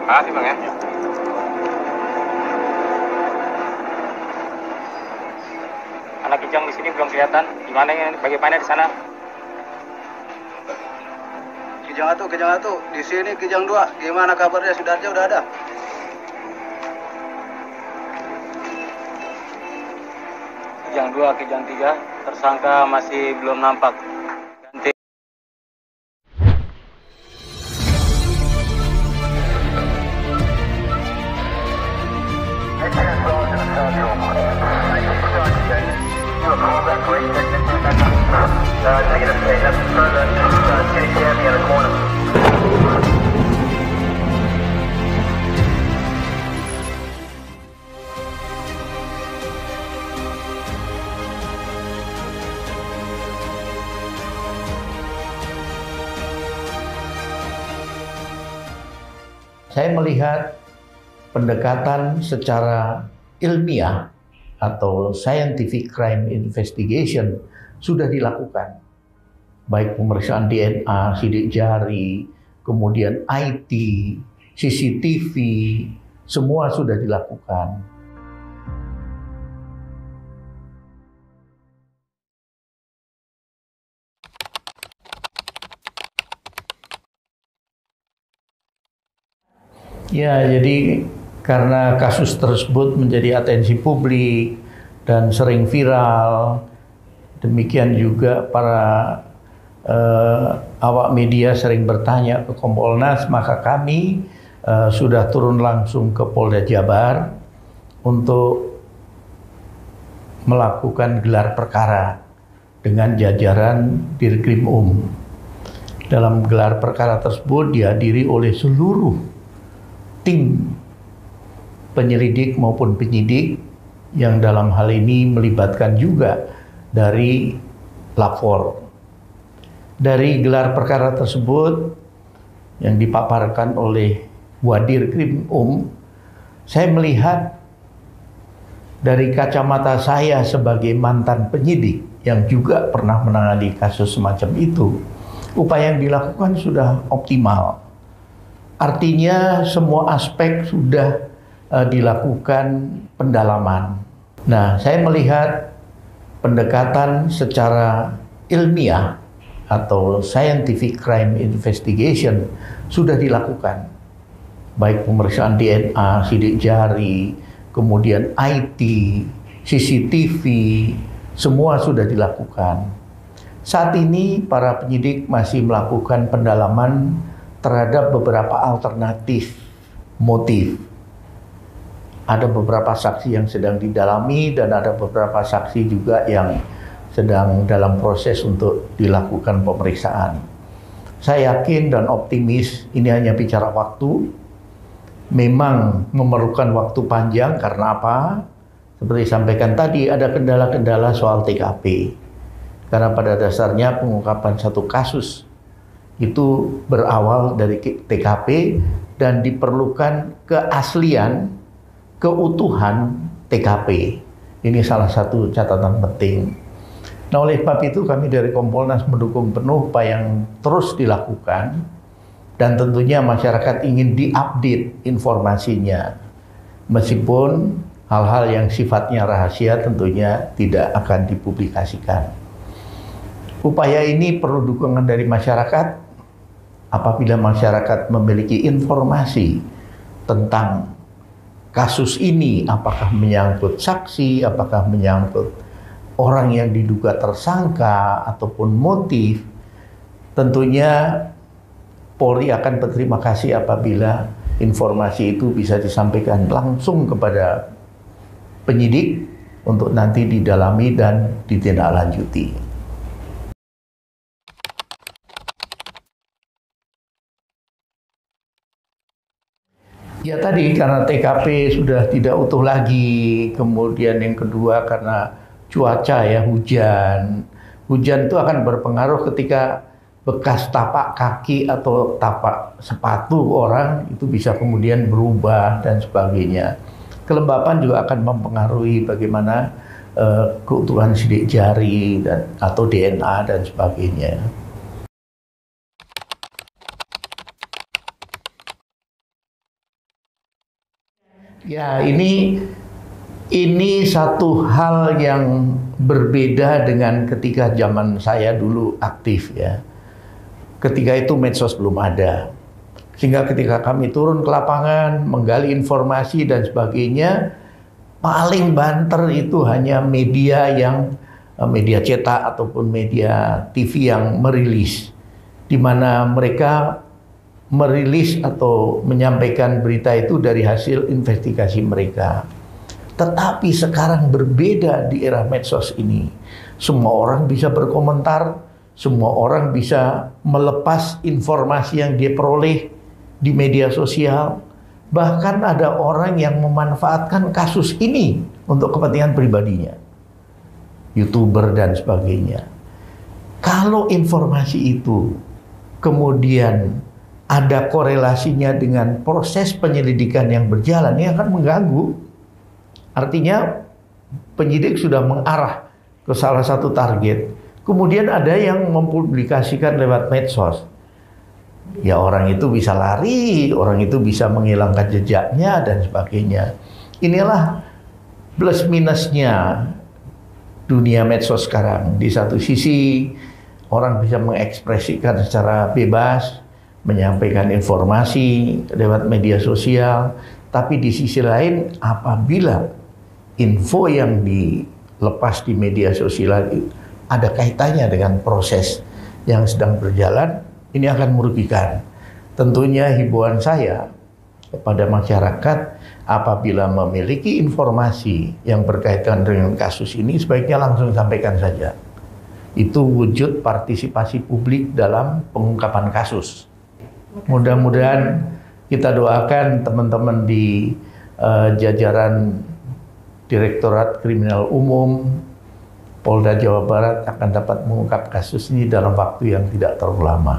Makasih Bang ya. Anak kijang di sini belum kelihatan. Gimana ya? Bagaimana di sana? Kijang satu. Di sini Kijang 2. Gimana kabarnya? Sudarja udah ada? Kijang 2, Kijang 3, tersangka masih belum nampak. Ganti. Saya melihat pendekatan secara ilmiah atau scientific crime investigation sudah dilakukan. Baik pemeriksaan DNA, sidik jari, kemudian IT, CCTV, semua sudah dilakukan. Ya, jadi karena kasus tersebut menjadi atensi publik dan sering viral, demikian juga para awak media sering bertanya ke Kompolnas, maka kami sudah turun langsung ke Polda Jabar untuk melakukan gelar perkara dengan jajaran Dirkrim Dalam gelar perkara tersebut dihadiri oleh seluruh tim penyelidik maupun penyidik yang dalam hal ini melibatkan juga dari lapor. Dari gelar perkara tersebut yang dipaparkan oleh Wadir Krim saya melihat dari kacamata saya sebagai mantan penyidik yang juga pernah menangani kasus semacam itu, upaya yang dilakukan sudah optimal. Artinya semua aspek sudah dilakukan pendalaman. Nah, saya melihat pendekatan secara ilmiah atau scientific crime investigation sudah dilakukan. Baik pemeriksaan DNA, sidik jari, kemudian IT, CCTV, semua sudah dilakukan. Saat ini para penyidik masih melakukan pendalaman terhadap beberapa alternatif motif. Ada beberapa saksi yang sedang didalami dan ada beberapa saksi juga yang sedang dalam proses untuk dilakukan pemeriksaan. Saya yakin dan optimis ini hanya bicara waktu. Memang memerlukan waktu panjang karena apa? Seperti disampaikan tadi, ada kendala-kendala soal TKP. Karena pada dasarnya pengungkapan satu kasus itu berawal dari TKP dan diperlukan keaslian, keutuhan TKP. Ini salah satu catatan penting. Nah, oleh sebab itu kami dari Kompolnas mendukung penuh apa yang terus dilakukan dan tentunya masyarakat ingin diupdate informasinya. Meskipun hal-hal yang sifatnya rahasia tentunya tidak akan dipublikasikan. Upaya ini perlu dukungan dari masyarakat. Apabila masyarakat memiliki informasi tentang kasus ini, apakah menyangkut saksi, apakah menyangkut orang yang diduga tersangka, ataupun motif, tentunya Polri akan berterima kasih apabila informasi itu bisa disampaikan langsung kepada penyidik untuk nanti didalami dan ditindaklanjuti. Ya tadi karena TKP sudah tidak utuh lagi, kemudian yang kedua karena cuaca ya hujan. Hujan itu akan berpengaruh ketika bekas tapak kaki atau tapak sepatu orang itu bisa kemudian berubah dan sebagainya. Kelembapan juga akan mempengaruhi bagaimana keutuhan sidik jari dan atau DNA dan sebagainya. Ya, ini satu hal yang berbeda dengan ketika zaman saya dulu aktif ya. Ketika itu medsos belum ada. Sehingga ketika kami turun ke lapangan, menggali informasi dan sebagainya, paling banter itu hanya media cetak ataupun media TV yang merilis, di mana mereka merilis atau menyampaikan berita itu dari hasil investigasi mereka. Tetapi sekarang berbeda di era medsos ini. Semua orang bisa berkomentar, semua orang bisa melepas informasi yang dia peroleh di media sosial. Bahkan ada orang yang memanfaatkan kasus ini untuk kepentingan pribadinya. YouTuber dan sebagainya. Kalau informasi itu kemudian ada korelasinya dengan proses penyelidikan yang berjalan, ini akan mengganggu. Artinya penyidik sudah mengarah ke salah satu target. Kemudian ada yang mempublikasikan lewat medsos. Ya orang itu bisa lari, orang itu bisa menghilangkan jejaknya dan sebagainya. Inilah plus minusnya dunia medsos sekarang. Di satu sisi orang bisa mengekspresikan secara bebas, menyampaikan informasi lewat media sosial. Tapi di sisi lain apabila info yang dilepas di media sosial ada kaitannya dengan proses yang sedang berjalan, ini akan merugikan. Tentunya himbauan saya kepada masyarakat apabila memiliki informasi yang berkaitan dengan kasus ini sebaiknya langsung sampaikan saja. Itu wujud partisipasi publik dalam pengungkapan kasus. Mudah-mudahan kita doakan teman-teman di jajaran Direktorat Kriminal Umum Polda Jawa Barat akan dapat mengungkap kasus ini dalam waktu yang tidak terlalu lama.